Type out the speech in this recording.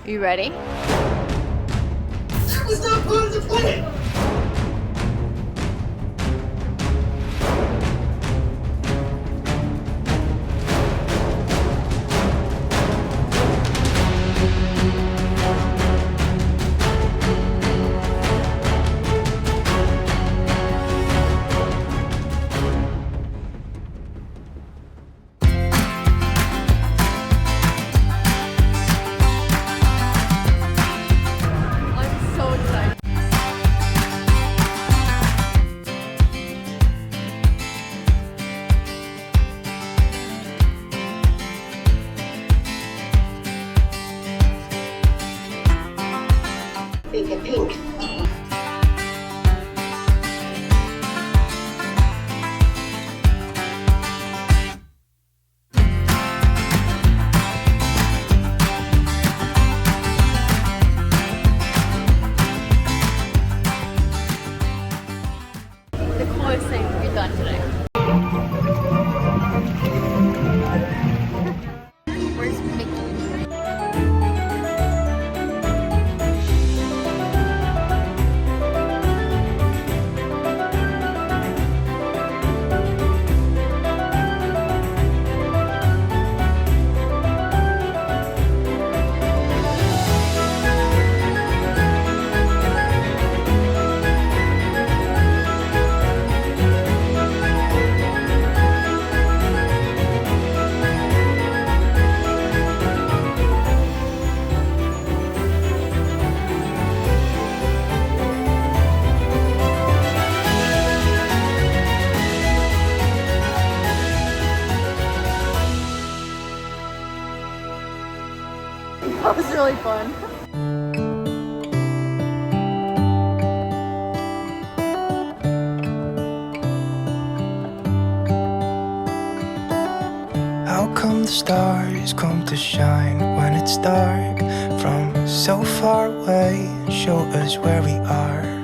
You ready? That was not part of the plan! I'm so excited. Pink and pink. The coolest thing we've done today. Where's Mickey? That was really fun. How come the stars come to shine when it's dark from so far away? Show us where we are.